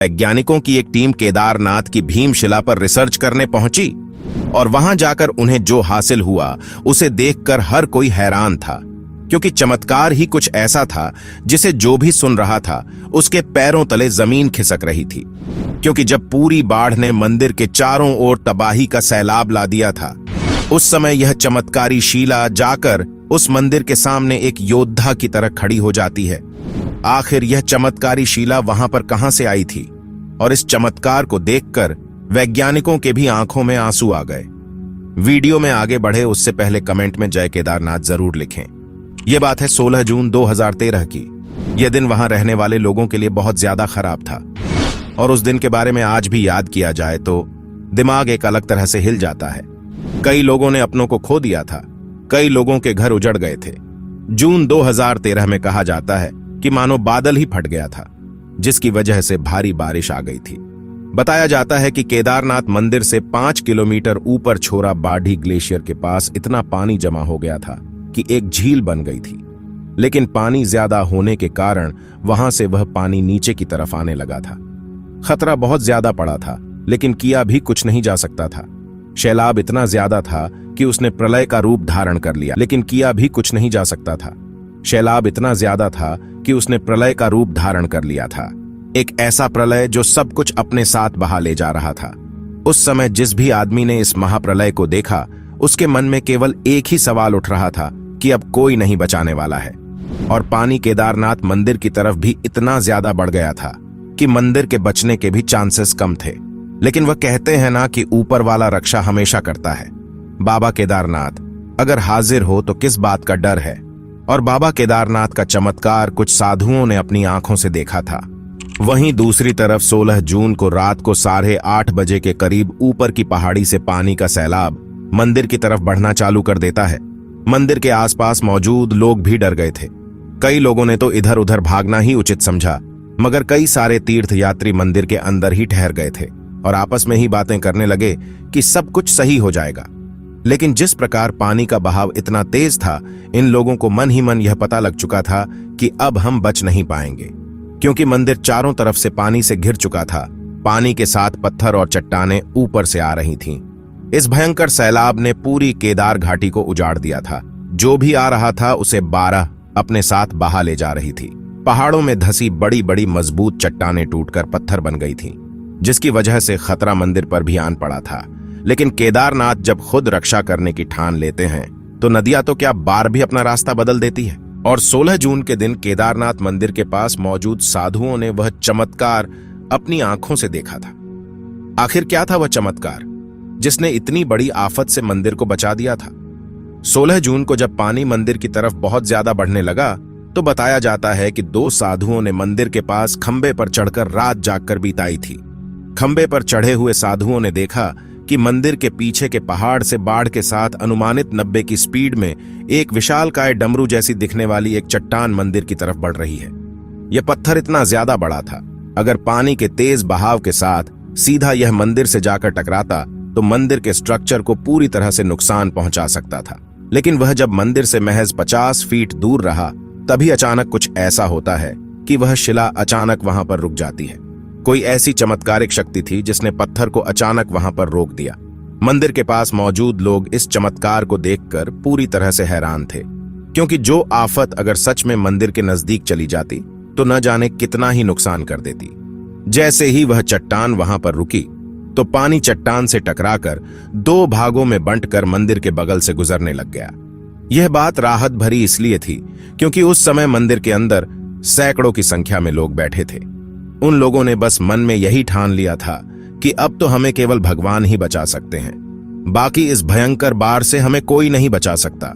वैज्ञानिकों की एक टीम केदारनाथ की भीमशिला पर रिसर्च करने पहुंची और वहां जाकर उन्हें जो हासिल हुआ उसे देखकर हर कोई हैरान था, क्योंकि चमत्कार ही कुछ ऐसा था जिसे जो भी सुन रहा था उसके पैरों तले जमीन खिसक रही थी। क्योंकि जब पूरी बाढ़ ने मंदिर के चारों ओर तबाही का सैलाब ला दिया था, उस समय यह चमत्कारी शिला जाकर उस मंदिर के सामने एक योद्धा की तरह खड़ी हो जाती है। आखिर यह चमत्कारी शिला वहां पर कहां से आई थी? और इस चमत्कार को देखकर वैज्ञानिकों के भी आंखों में आंसू आ गए। वीडियो में आगे बढ़े उससे पहले कमेंट में जय केदारनाथ जरूर लिखें। यह बात है 16 जून 2013 की। यह दिन वहां रहने वाले लोगों के लिए बहुत ज्यादा खराब था और उस दिन के बारे में आज भी याद किया जाए तो दिमाग एक अलग तरह से हिल जाता है। कई लोगों ने अपनों को खो दिया था, कई लोगों के घर उजड़ गए थे। जून 2013 में कहा जाता है कि मानो बादल ही फट गया था, जिसकी वजह से भारी बारिश आ गई थी। बताया जाता है कि केदारनाथ मंदिर से 5 किलोमीटर ऊपर छोरा बाढ़ी ग्लेशियर के पास इतना पानी जमा हो गया था कि एक झील बन गई थी। लेकिन पानी ज्यादा होने के कारण वहां से वह पानी नीचे की तरफ आने लगा था। खतरा बहुत ज्यादा पड़ा था, लेकिन किया भी कुछ नहीं जा सकता था। सैलाब इतना ज्यादा था कि उसने प्रलय का रूप धारण कर लिया, लेकिन किया भी कुछ नहीं जा सकता था। सैलाब इतना ज्यादा था कि उसने प्रलय का रूप धारण कर लिया था, एक ऐसा प्रलय जो सब कुछ अपने साथ बहा ले जा रहा था। उस समय जिस भी आदमी ने इस महाप्रलय को देखा, उसके मन में केवल एक ही सवाल उठ रहा था कि अब कोई नहीं बचाने वाला है। और पानी केदारनाथ मंदिर की तरफ भी इतना ज्यादा बढ़ गया था कि मंदिर के बचने के भी चांसेस कम थे। लेकिन वह कहते हैं ना कि ऊपर वाला रक्षा हमेशा करता है। बाबा केदारनाथ अगर हाजिर हो तो किस बात का डर है? और बाबा केदारनाथ का चमत्कार कुछ साधुओं ने अपनी आंखों से देखा था। वहीं दूसरी तरफ 16 जून को रात को 8:30 बजे के करीब ऊपर की पहाड़ी से पानी का सैलाब मंदिर की तरफ बढ़ना चालू कर देता है। मंदिर के आसपास मौजूद लोग भी डर गए थे। कई लोगों ने तो इधर उधर भागना ही उचित समझा, मगर कई सारे तीर्थयात्री मंदिर के अंदर ही ठहर गए थे और आपस में ही बातें करने लगे कि सब कुछ सही हो जाएगा। लेकिन जिस प्रकार पानी का बहाव इतना तेज था, इन लोगों को मन ही मन यह पता लग चुका था कि अब हम बच नहीं पाएंगे, क्योंकि मंदिर चारों तरफ से पानी से घिर चुका था। पानी के साथ पत्थर और चट्टानें ऊपर से आ रही थीं। इस भयंकर सैलाब ने पूरी केदार घाटी को उजाड़ दिया था। जो भी आ रहा था उसे 12 अपने साथ बहा ले जा रही थी। पहाड़ों में धसी बड़ी बड़ी मजबूत चट्टानें टूटकर पत्थर बन गई थीं, जिसकी वजह से खतरा मंदिर पर भी आन पड़ा था। लेकिन केदारनाथ जब खुद रक्षा करने की ठान लेते हैं तो नदियां तो क्या बार भी अपना रास्ता बदल देती है। और 16 जून के दिन केदारनाथ मंदिर के पास मौजूद साधुओं ने वह चमत्कार अपनी आंखों से देखा था। आखिर क्या था वह चमत्कार जिसने इतनी बड़ी आफत से मंदिर को बचा दिया था? 16 जून को जब पानी मंदिर की तरफ बहुत ज्यादा बढ़ने लगा तो बताया जाता है कि 2 साधुओं ने मंदिर के पास खंबे पर चढ़कर रात जागकर बिताई थी। खंबे पर चढ़े हुए साधुओं ने देखा कि मंदिर के पीछे के पहाड़ से बाढ़ के साथ अनुमानित 90 की स्पीड में एक विशालकाय डमरू जैसी दिखने वाली एक चट्टान मंदिर की तरफ बढ़ रही है। यह पत्थर इतना ज्यादा बड़ा था, अगर पानी के तेज बहाव के साथ सीधा यह मंदिर से जाकर टकराता तो मंदिर के स्ट्रक्चर को पूरी तरह से नुकसान पहुंचा सकता था। लेकिन वह जब मंदिर से महज 50 फीट दूर रहा, तभी अचानक कुछ ऐसा होता है कि वह शिला अचानक वहां पर रुक जाती है। कोई ऐसी चमत्कारिक शक्ति थी जिसने पत्थर को अचानक वहां पर रोक दिया। मंदिर के पास मौजूद लोग इस चमत्कार को देखकर पूरी तरह से हैरान थे, क्योंकि जो आफत अगर सच में मंदिर के नजदीक चली जाती तो न जाने कितना ही नुकसान कर देती। जैसे ही वह चट्टान वहां पर रुकी तो पानी चट्टान से टकराकर 2 भागों में बंटकर मंदिर के बगल से गुजरने लग गया। यह बात राहत भरी इसलिए थी क्योंकि उस समय मंदिर के अंदर सैकड़ों की संख्या में लोग बैठे थे। उन लोगों ने बस मन में यही ठान लिया था कि अब तो हमें केवल भगवान ही बचा सकते हैं, बाकी इस भयंकर बाढ़ से हमें कोई नहीं बचा सकता।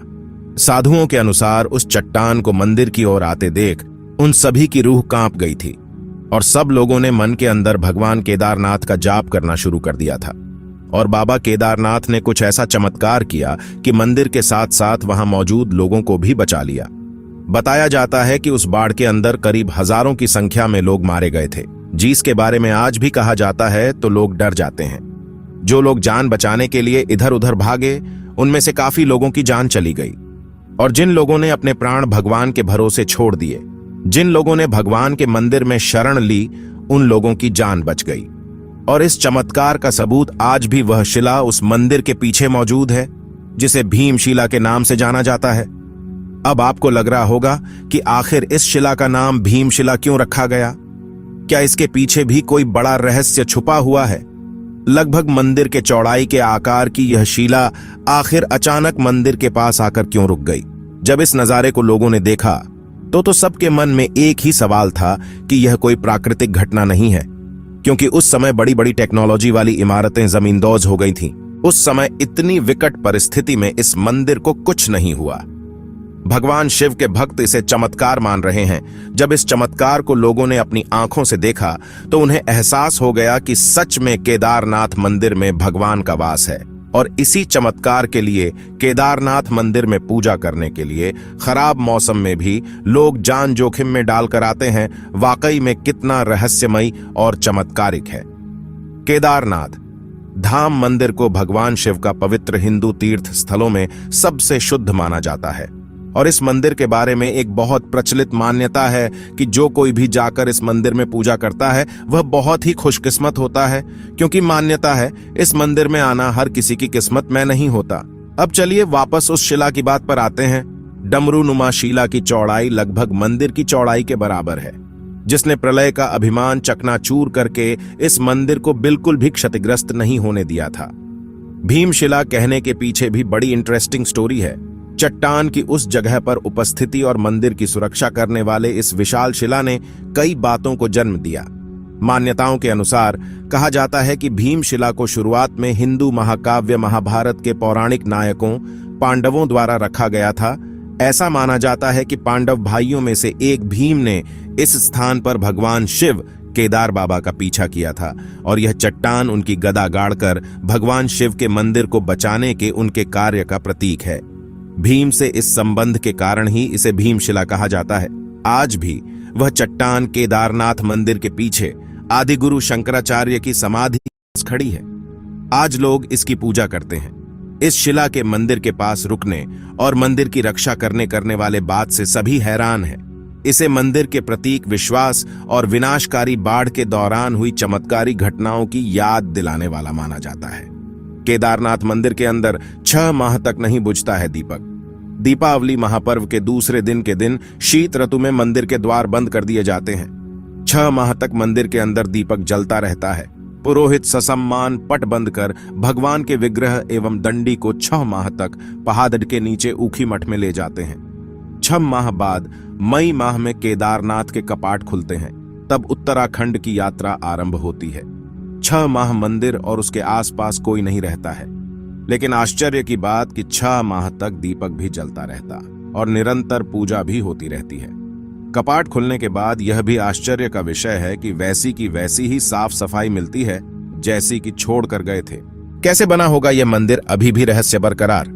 साधुओं के अनुसार उस चट्टान को मंदिर की ओर आते देख उन सभी की रूह कांप गई थी और सब लोगों ने मन के अंदर भगवान केदारनाथ का जाप करना शुरू कर दिया था। और बाबा केदारनाथ ने कुछ ऐसा चमत्कार किया कि मंदिर के साथ साथ वहां मौजूद लोगों को भी बचा लिया। बताया जाता है कि उस बाढ़ के अंदर करीब हजारों की संख्या में लोग मारे गए थे, जिसके बारे में आज भी कहा जाता है तो लोग डर जाते हैं। जो लोग जान बचाने के लिए इधर उधर भागे, उनमें से काफी लोगों की जान चली गई। और जिन लोगों ने अपने प्राण भगवान के भरोसे छोड़ दिए, जिन लोगों ने भगवान के मंदिर में शरण ली, उन लोगों की जान बच गई। और इस चमत्कार का सबूत आज भी वह शिला उस मंदिर के पीछे मौजूद है जिसे भीमशिला के नाम से जाना जाता है। अब आपको लग रहा होगा कि आखिर इस शिला का नाम भीमशिला क्यों रखा गया? क्या इसके पीछे भी कोई बड़ा रहस्य छुपा हुआ है? लगभग मंदिर के चौड़ाई के आकार की यह शिला आखिर अचानक मंदिर के पास आकर क्यों रुक गई? जब इस नजारे को लोगों ने देखा तो सबके मन में एक ही सवाल था कि यह कोई प्राकृतिक घटना नहीं है, क्योंकि उस समय बड़ी बड़ी टेक्नोलॉजी वाली इमारतें जमींदोज हो गई थीं। उस समय इतनी विकट परिस्थिति में इस मंदिर को कुछ नहीं हुआ। भगवान शिव के भक्त इसे चमत्कार मान रहे हैं। जब इस चमत्कार को लोगों ने अपनी आंखों से देखा तो उन्हें एहसास हो गया कि सच में केदारनाथ मंदिर में भगवान का वास है। और इसी चमत्कार के लिए केदारनाथ मंदिर में पूजा करने के लिए खराब मौसम में भी लोग जान जोखिम में डालकर आते हैं। वाकई में कितना रहस्यमयी और चमत्कारिक है। केदारनाथ धाम मंदिर को भगवान शिव का पवित्र हिंदू तीर्थ स्थलों में सबसे शुद्ध माना जाता है। और इस मंदिर के बारे में एक बहुत प्रचलित मान्यता है कि जो कोई भी जाकर इस मंदिर में पूजा करता है वह बहुत ही खुशकिस्मत होता है, क्योंकि मान्यता है इस मंदिर में आना हर किसी की किस्मत में नहीं होता। अब चलिए वापस उस शिला की बात पर आते हैं। डमरू नुमा शिला की चौड़ाई लगभग मंदिर की चौड़ाई के बराबर है, जिसने प्रलय का अभिमान चकनाचूर करके इस मंदिर को बिल्कुल भी क्षतिग्रस्त नहीं होने दिया था। भीमशिला कहने के पीछे भी बड़ी इंटरेस्टिंग स्टोरी है। चट्टान की उस जगह पर उपस्थिति और मंदिर की सुरक्षा करने वाले इस विशाल शिला ने कई बातों को जन्म दिया। मान्यताओं के अनुसार कहा जाता है कि भीमशिला को शुरुआत में हिंदू महाकाव्य महाभारत के पौराणिक नायकों पांडवों द्वारा रखा गया था। ऐसा माना जाता है कि पांडव भाइयों में से एक भीम ने इस स्थान पर भगवान शिव केदार बाबा का पीछा किया था और यह चट्टान उनकी गदा गाड़कर भगवान शिव के मंदिर को बचाने के उनके कार्य का प्रतीक है। भीम से इस संबंध के कारण ही इसे भीमशिला कहा जाता है। आज भी वह चट्टान केदारनाथ मंदिर के पीछे आदिगुरु शंकराचार्य की समाधि खड़ी है। आज लोग इसकी पूजा करते हैं। इस शिला के मंदिर के पास रुकने और मंदिर की रक्षा करने वाले बात से सभी हैरान हैं। इसे मंदिर के प्रतीक विश्वास और विनाशकारी बाढ़ के दौरान हुई चमत्कारी घटनाओं की याद दिलाने वाला माना जाता है। केदारनाथ मंदिर के अंदर 6 माह तक नहीं बुझता है दीपक। दीपावली महापर्व के दूसरे दिन के दिन शीत ऋतु में मंदिर के द्वार बंद कर दिए जाते हैं। 6 माह तक मंदिर के अंदर दीपक जलता रहता है। पुरोहित ससम्मान पट बंद कर भगवान के विग्रह एवं दंडी को 6 माह तक पहाड़ के नीचे ऊखी मठ में ले जाते हैं। 6 माह बाद मई माह में केदारनाथ के कपाट खुलते हैं। तब उत्तराखंड की यात्रा आरंभ होती है। 6 माह मंदिर और उसके आसपास कोई नहीं रहता है, लेकिन आश्चर्य की बात कि 6 माह तक दीपक भी जलता रहता और निरंतर पूजा भी होती रहती है। कपाट खुलने के बाद यह भी आश्चर्य का विषय है कि वैसी की वैसी ही साफ सफाई मिलती है जैसी कि छोड़ कर गए थे। कैसे बना होगा यह मंदिर, अभी भी रहस्य बरकरार।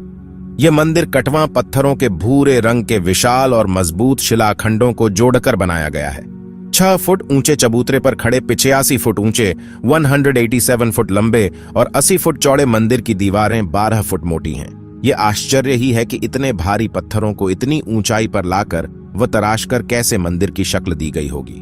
यह मंदिर कटवा पत्थरों के भूरे रंग के विशाल और मजबूत शिलाखंडों को जोड़कर बनाया गया है। 6 फुट ऊंचे चबूतरे पर खड़े 85 फुट ऊंचे 187 फुट लंबे और 80 फुट चौड़े मंदिर की दीवारें 12 फुट मोटी हैं। यह आश्चर्य ही है कि इतने भारी पत्थरों को इतनी ऊंचाई पर लाकर व तराशकर कैसे मंदिर की शक्ल दी गई होगी।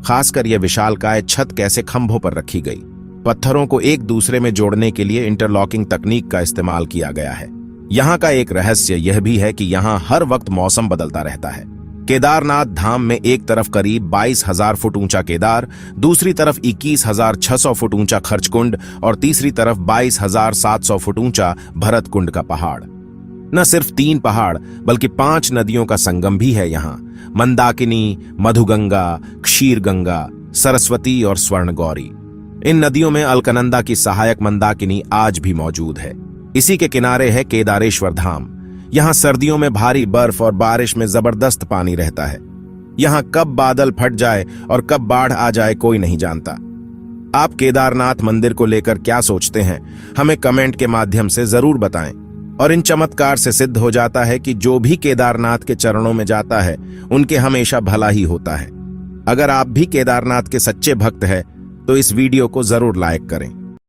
खासकर यह विशालकाय छत कैसे खंभों पर रखी गई। पत्थरों को एक दूसरे में जोड़ने के लिए इंटरलॉकिंग तकनीक का इस्तेमाल किया गया है। यहाँ का एक रहस्य यह भी है कि यहाँ हर वक्त मौसम बदलता रहता है। केदारनाथ धाम में एक तरफ करीब 22,000 फुट ऊंचा केदार, दूसरी तरफ 21,600 फुट ऊंचा खर्चकुंड और तीसरी तरफ 22,700 फुट ऊंचा भरत कुंड का पहाड़। न सिर्फ 3 पहाड़ बल्कि 5 नदियों का संगम भी है यहाँ। मंदाकिनी, मधुगंगा, क्षीरगंगा, सरस्वती और स्वर्णगौरी। इन नदियों में अलकनंदा की सहायक मंदाकिनी आज भी मौजूद है। इसी के किनारे है केदारेश्वर धाम। यहाँ सर्दियों में भारी बर्फ और बारिश में जबरदस्त पानी रहता है। यहाँ कब बादल फट जाए और कब बाढ़ आ जाए कोई नहीं जानता। आप केदारनाथ मंदिर को लेकर क्या सोचते हैं, हमें कमेंट के माध्यम से जरूर बताएं। और इन चमत्कार से सिद्ध हो जाता है कि जो भी केदारनाथ के चरणों में जाता है उनके हमेशा भला ही होता है। अगर आप भी केदारनाथ के सच्चे भक्त हैं तो इस वीडियो को जरूर लाइक करें।